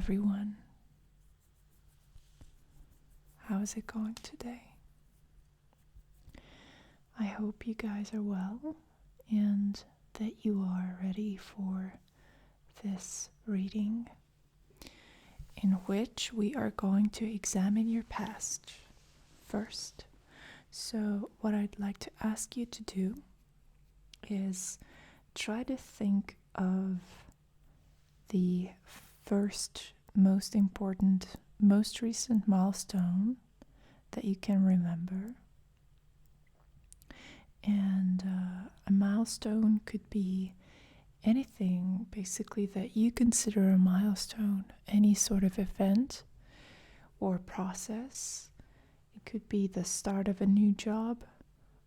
everyone. How is it going today? I hope you guys are well and that you are ready for this reading in which we are going to examine your past first. So what I'd like to ask you to do is try to think of the first, most important, most recent milestone that you can remember. And a milestone could be anything basically that you consider a milestone, any sort of event or process. It could be the start of a new job,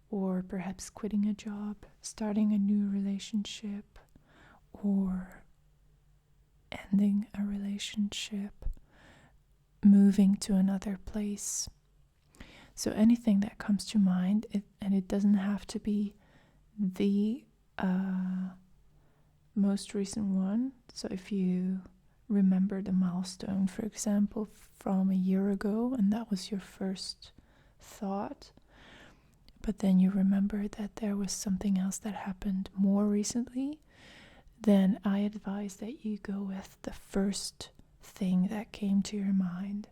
or perhaps quitting a job, starting a new relationship, or ending a relationship, moving to another place. So anything that comes to mind, and it doesn't have to be the most recent one. So if you remember the milestone, for example, from a year ago, and that was your first thought, but then you remember that there was something else that happened more recently, then I advise that you go with the first thing that came to your mind,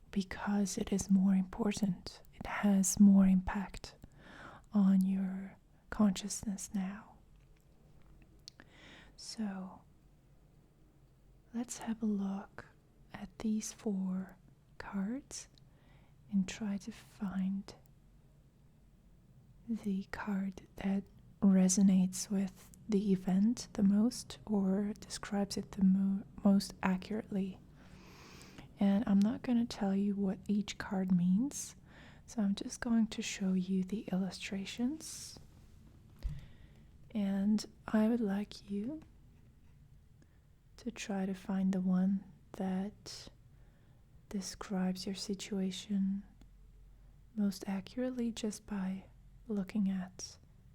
because it is more important. It has more impact on your consciousness now. So let's have a look at these 4 cards and try to find the card that resonates with the event the most, or describes it the most accurately. And I'm not going to tell you what each card means, so I'm just going to show you the illustrations. And I would like you to try to find the one that describes your situation most accurately just by looking at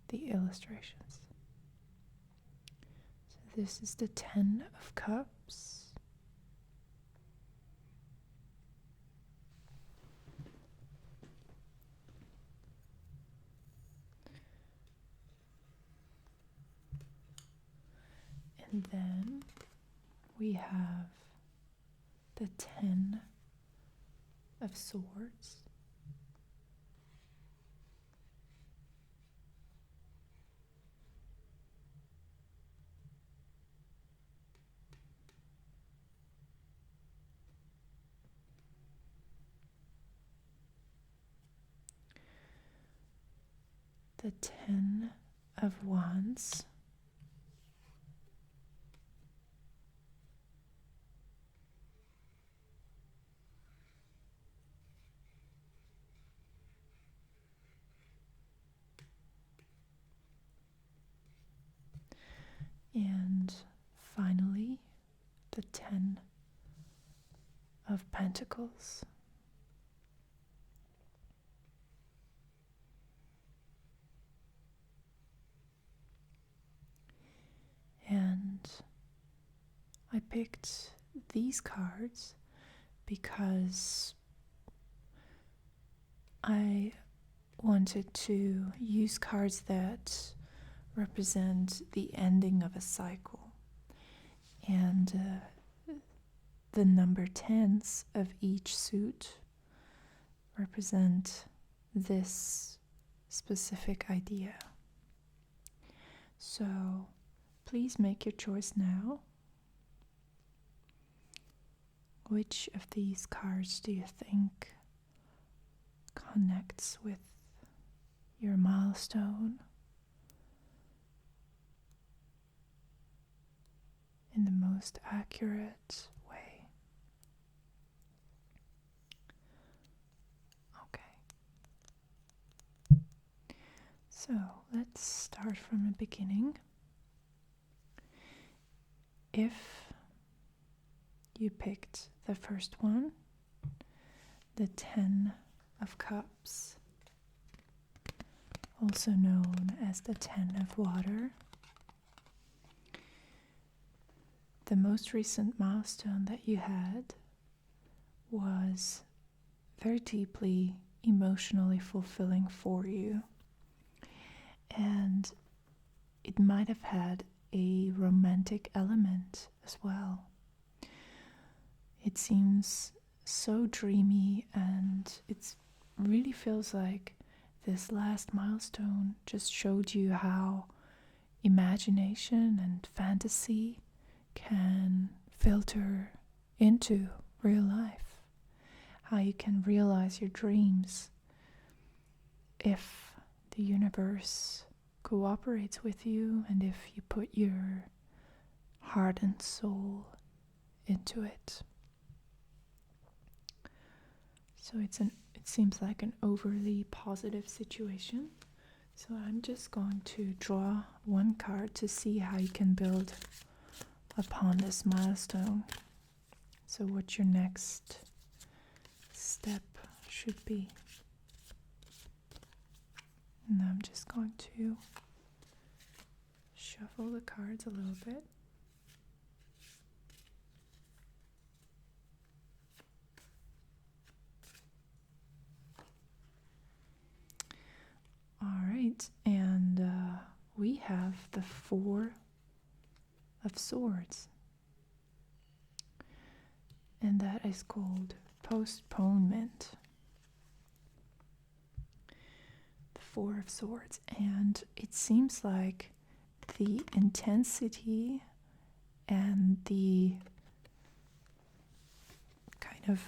the illustrations. So this is the 10 of Cups. And then we have the 10 of Swords. The 10 of Wands. And finally, the 10 of Pentacles. And I picked these cards because I wanted to use cards that represent the ending of a cycle. And the number 10s of each suit represent this specific idea. So please make your choice now. Which of these cards do you think connects with your milestone in the most accurate way? Okay. So let's start from the beginning. If you picked the first one, the 10 of Cups, also known as the 10 of Water, the most recent milestone that you had was very deeply emotionally fulfilling for you, and it might have had a romantic element as well. It seems so dreamy, and it really feels like this last milestone just showed you how imagination and fantasy can filter into real life, how you can realize your dreams if the universe cooperates with you and if you put your heart and soul into it. So it seems like an overly positive situation. So I'm just going to draw one card to see how you can build upon this milestone. So what your next step should be. And I'm just going to shuffle the cards a little bit. All right, and we have the Four of Swords, and that is called postponement. The Four of Swords, and it seems like the intensity and the kind of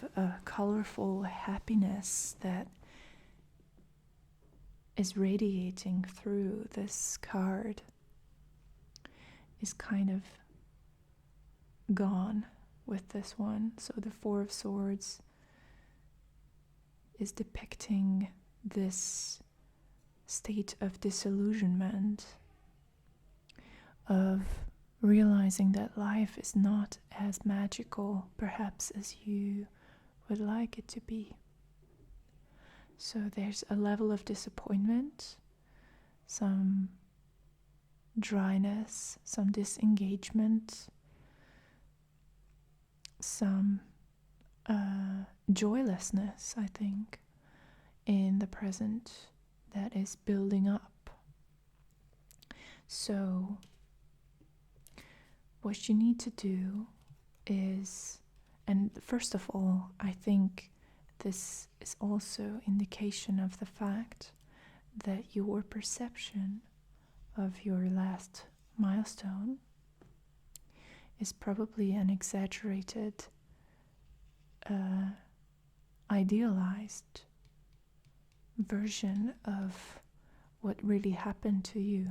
colorful happiness that is radiating through this card is kind of gone with this one. So the Four of Swords is depicting this state of disillusionment, of realizing that life is not as magical perhaps as you would like it to be. So there's a level of disappointment, some dryness, some disengagement, some joylessness, I think, in the present that is building up. So what you need to do is, and first of all, I think this is also indication of the fact that your perception of your last milestone is probably an exaggerated, idealized version of what really happened to you.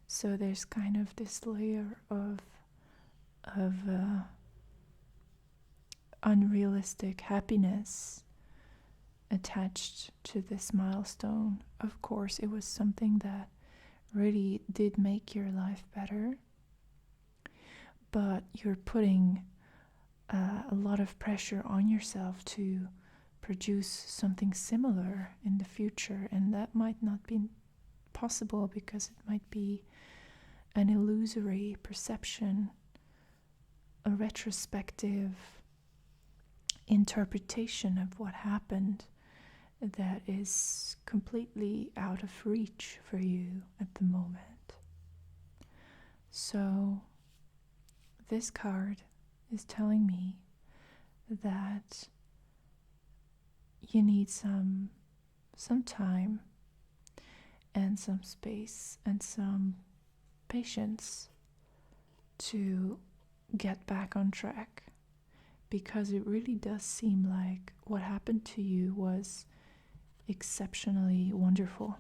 So there's kind of this layer of unrealistic happiness attached to this milestone. Of course, it was something that really did make your life better, but you're putting a lot of pressure on yourself to produce something similar in the future, and that might not be possible because it might be an illusory perception, a retrospective interpretation of what happened that is completely out of reach for you at the moment. So this card is telling me that you need some time and some space and some patience to get back on track, because it really does seem like what happened to you was exceptionally wonderful.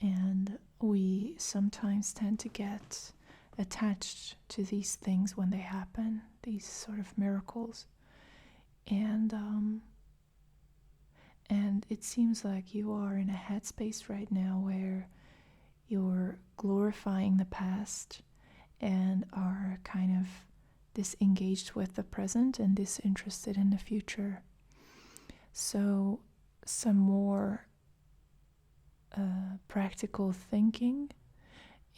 And we sometimes tend to get attached to these things when they happen, these sort of miracles. And it seems like you are in a headspace right now where you're glorifying the past and are kind of disengaged with the present and disinterested in the future. So some more practical thinking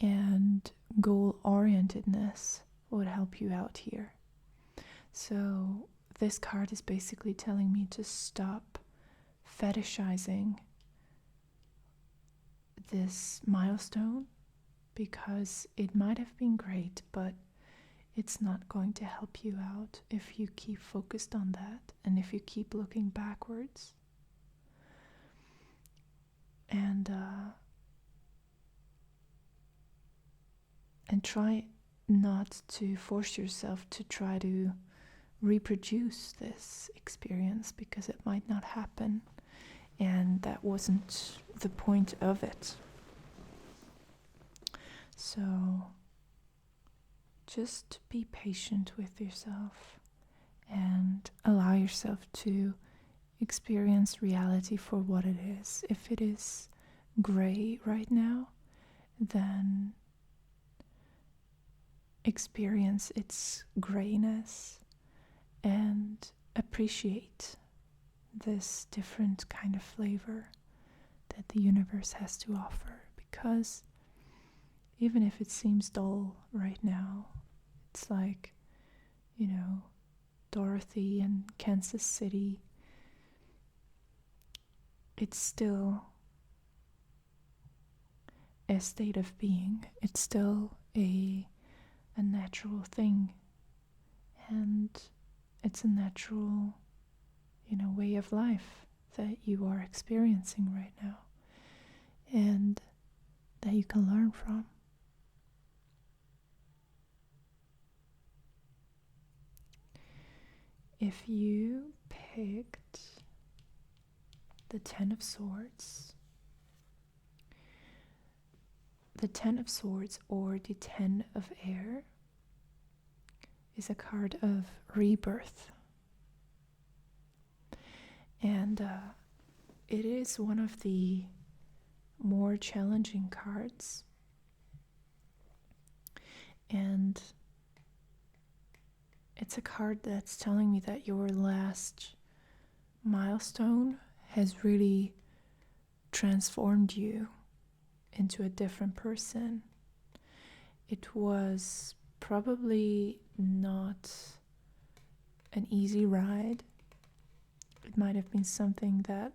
and goal-orientedness would help you out here. So this card is basically telling me to stop fetishizing this milestone, because it might have been great, but it's not going to help you out if you keep focused on that and if you keep looking backwards. And try not to force yourself to try to reproduce this experience, because it might not happen, and that wasn't the point of it. So just be patient with yourself and allow yourself to experience reality for what it is. If it is gray right now, then experience its grayness and appreciate this different kind of flavor that the universe has to offer. Because even if it seems dull right now, it's like, Dorothy in Kansas City, it's still a state of being. It's still a natural thing, and it's a natural way of life that you are experiencing right now and that you can learn from. If you picked the Ten of Swords, the Ten of Swords or the Ten of Air is a card of rebirth. And it is one of the more challenging cards. And it's a card that's telling me that your last milestone has really transformed you into a different person. It was probably not an easy ride. It might have been something that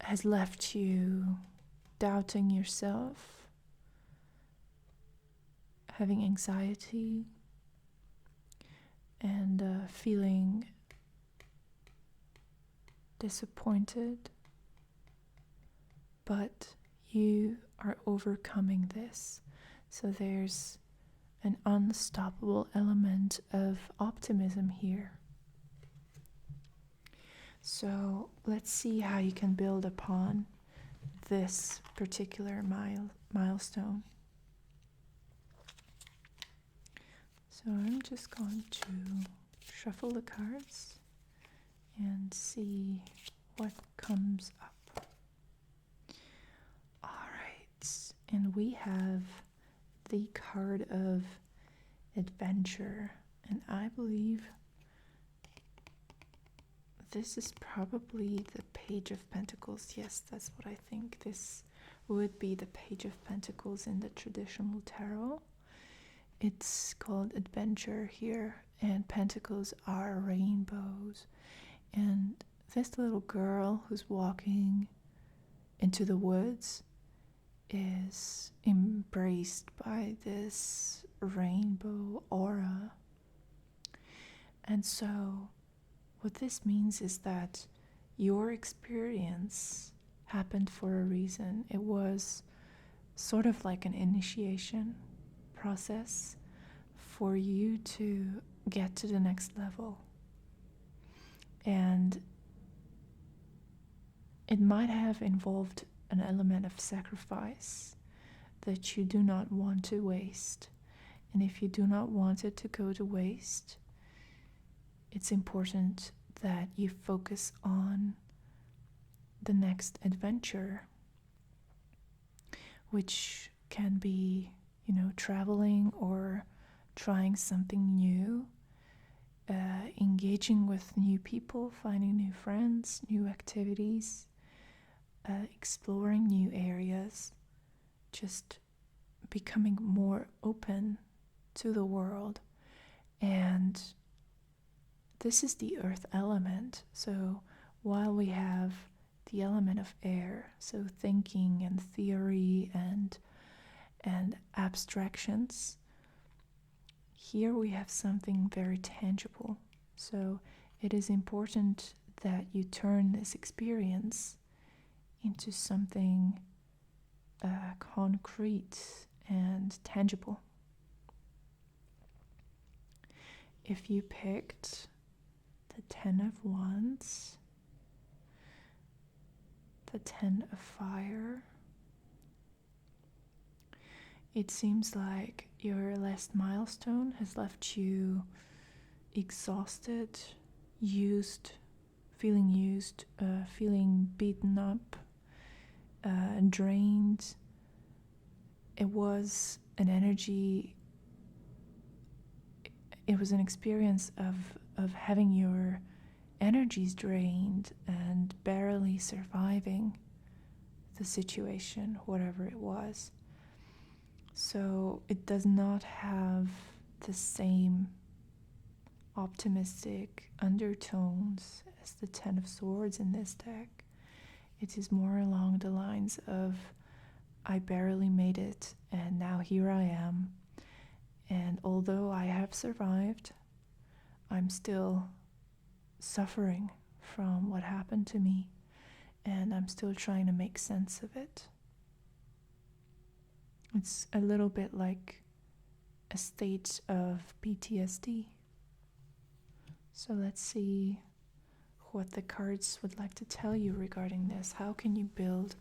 has left you doubting yourself, having anxiety, and feeling disappointed. But you are overcoming this. So there's an unstoppable element of optimism here. So let's see how you can build upon this particular milestone. So I'm just going to shuffle the cards and see what comes up. All right, and we have the card of adventure, and I believe this is probably the Page of Pentacles. Yes, that's what I think. This would be the Page of Pentacles in the traditional tarot. It's called adventure here, and pentacles are rainbows. And this little girl who's walking into the woods is embraced by this rainbow aura. And so what this means is that your experience happened for a reason. It was sort of like an initiation process for you to get to the next level. And it might have involved an element of sacrifice that you do not want to waste. And if you do not want it to go to waste, it's important that you focus on the next adventure, which can be, traveling or trying something new, engaging with new people, finding new friends, new activities, exploring new areas, just becoming more open to the world. And this is the earth element. So while we have the element of air, so thinking and theory and abstractions, here we have something very tangible. So it is important that you turn this experience into something concrete and tangible. If you picked the 10 of Wands, the 10 of Fire, it seems like your last milestone has left you exhausted, feeling beaten up, drained. It was an experience of having your energies drained and barely surviving the situation, whatever it was. So it does not have the same optimistic undertones as the 10 of Swords in this deck. It is more along the lines of, I barely made it, and now here I am. And although I have survived, I'm still suffering from what happened to me, and I'm still trying to make sense of it. It's a little bit like a state of PTSD. So let's see what the cards would like to tell you regarding this. How can you build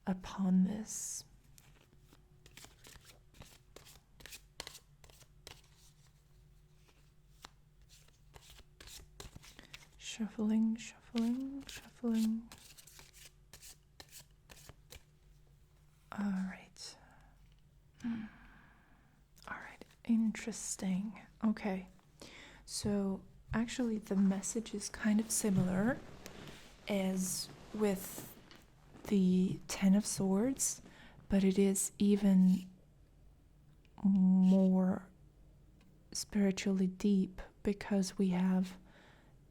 upon this? Shuffling. All right. All right. Interesting. Okay. So actually the message is kind of similar as with the 10 of Swords, but it is even more spiritually deep because we have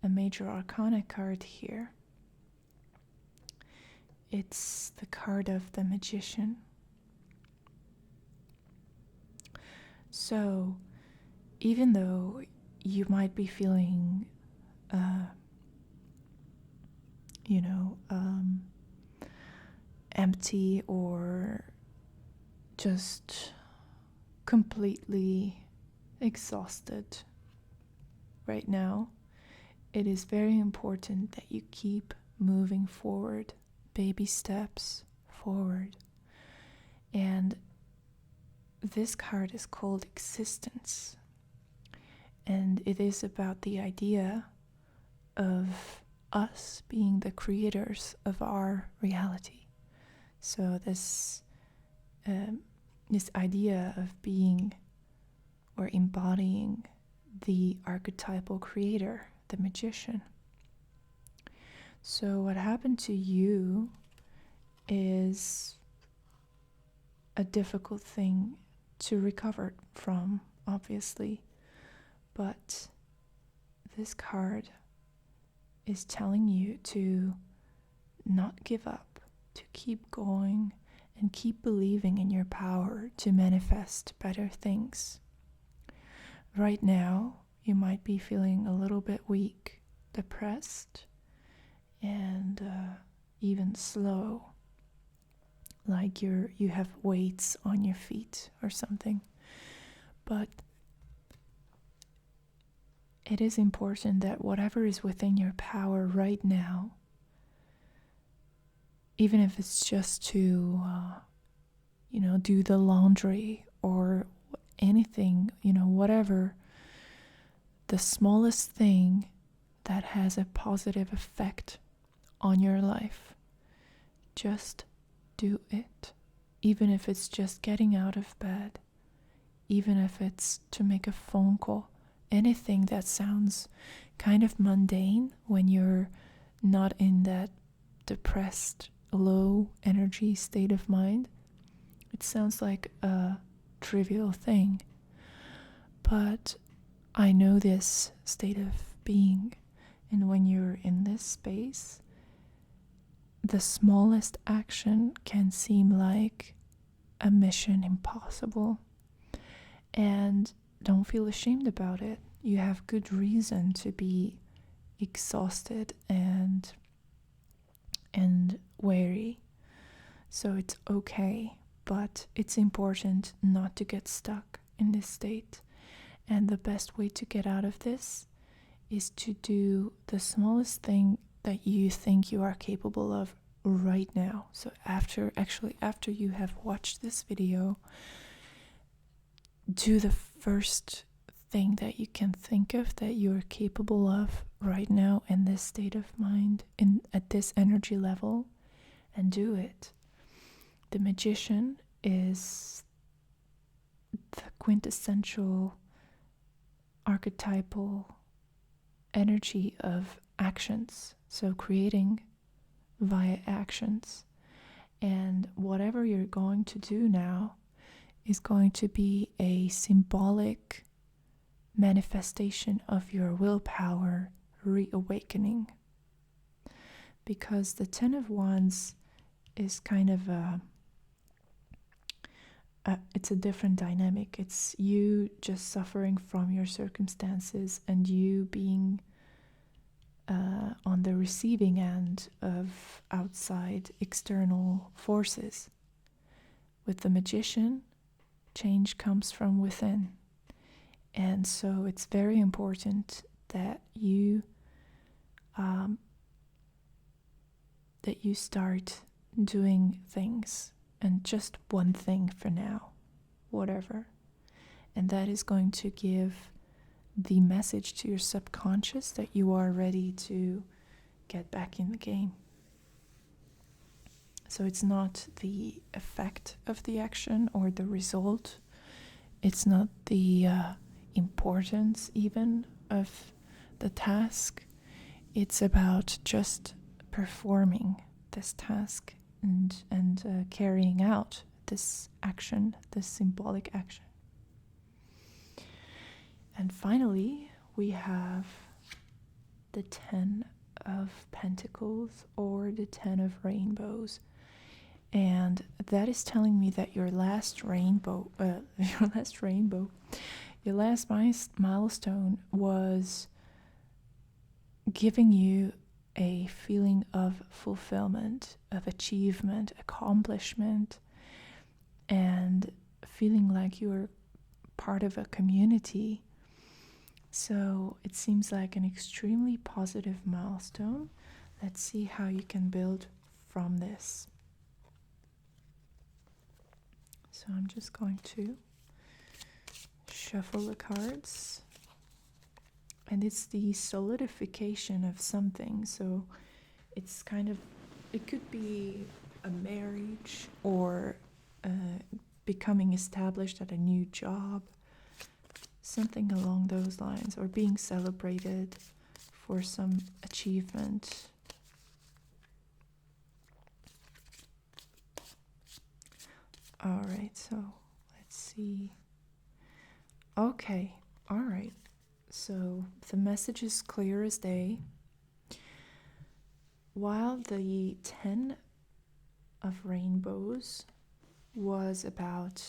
a major arcana card here. It's the card of the Magician. So even though you might be feeling empty or just completely exhausted right now, it is very important that you keep moving forward, baby steps forward. And this card is called Existence. And it is about the idea of us being the creators of our reality. So this idea of being or embodying the archetypal creator, the Magician. So what happened to you is a difficult thing to recover from, obviously. But this card is telling you to not give up, to keep going and keep believing in your power to manifest better things. Right now, you might be feeling a little bit weak, depressed, and even slow, like you have weights on your feet or something. But it is important that whatever is within your power right now, even if it's just to, do the laundry or anything, whatever, the smallest thing that has a positive effect on your life, just do it. Even if it's just getting out of bed, even if it's to make a phone call, anything that sounds kind of mundane when you're not in that depressed, low energy state of mind, it sounds like a trivial thing, but I know this state of being, and when you're in this space, the smallest action can seem like a mission impossible. And don't feel ashamed about it. You have good reason to be exhausted and weary. So it's okay, but it's important not to get stuck in this state. And the best way to get out of this is to do the smallest thing that you think you are capable of right now. So after you have watched this video, do the first thing that you can think of that you're capable of right now in this state of mind, at this energy level, and do it. The magician is the quintessential archetypal energy of actions, so creating via actions. And whatever you're going to do now is going to be a symbolic manifestation of your willpower reawakening, because the 10 of Wands is kind of it's a different dynamic. It's you just suffering from your circumstances and you being on the receiving end of outside external forces. With the magician, change comes from within. And so it's very important that you start doing things, and just one thing for now, whatever. And that is going to give the message to your subconscious that you are ready to get back in the game. So it's not the effect of the action or the result. It's not the importance even of the task. It's about just performing this task and carrying out this action, this symbolic action. And finally, we have the 10 of Pentacles, or the 10 of Rainbows. And that is telling me that your last milestone was giving you a feeling of fulfillment, of achievement, accomplishment, and feeling like you're part of a community. So it seems like an extremely positive milestone. Let's see how you can build from this. So I'm just going to shuffle the cards. And it's the solidification of something. So it's kind of, it could be a marriage, or becoming established at a new job, something along those lines, or being celebrated for some achievement. All right, so let's see. Okay, all right. So the message is clear as day. While the 10 of Rainbows was about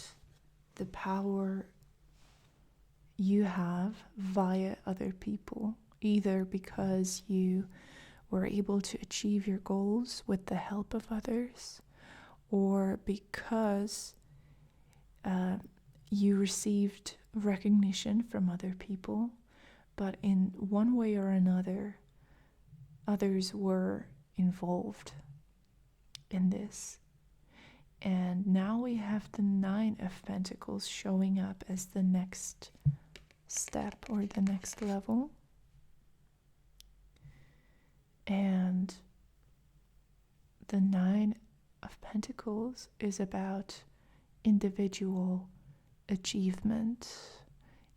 the power you have via other people, either because you were able to achieve your goals with the help of others, or because you received recognition from other people, but in one way or another, others were involved in this. And now we have the 9 of Pentacles showing up as the next step, or the next level. And the 9 of Pentacles is about individual achievement,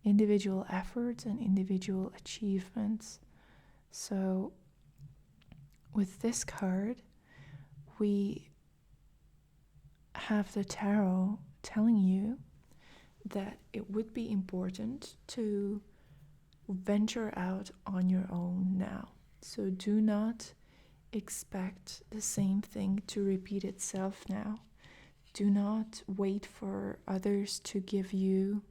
individual efforts and individual achievements. So with this card, we have the tarot telling you that it would be important to venture out on your own now. So do not expect the same thing to repeat itself now. Do not wait for others to give you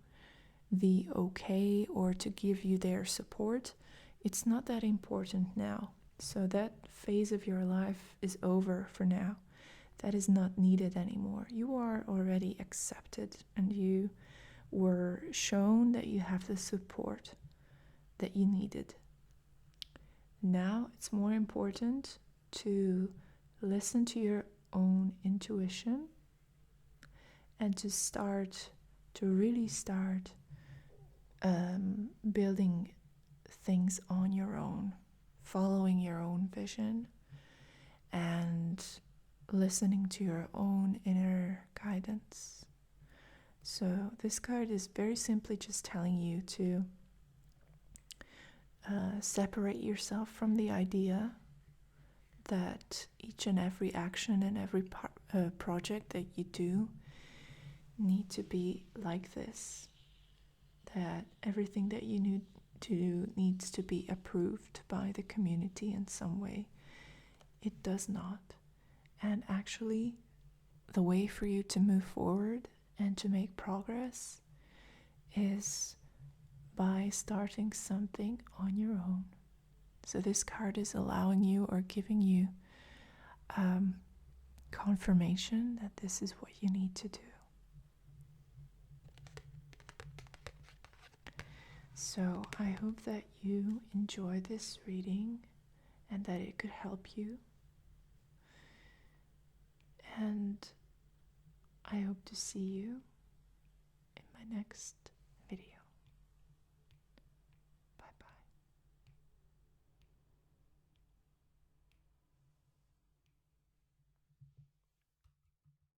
the okay or to give you their support. It's not that important now. So that phase of your life is over for now. That is not needed anymore. You are already accepted and you were shown that you have the support that you needed. Now it's more important to listen to your own intuition and to really start building things on your own, following your own vision and listening to your own inner guidance. So this card is very simply just telling you to separate yourself from the idea that each and every action and every project that you do need to be like this, that everything that you need to do needs to be approved by the community in some way. It does not. And actually, the way for you to move forward and to make progress is by starting something on your own. So this card is allowing you or giving you confirmation that this is what you need to do. So I hope that you enjoy this reading and that it could help you. And I hope to see you in my next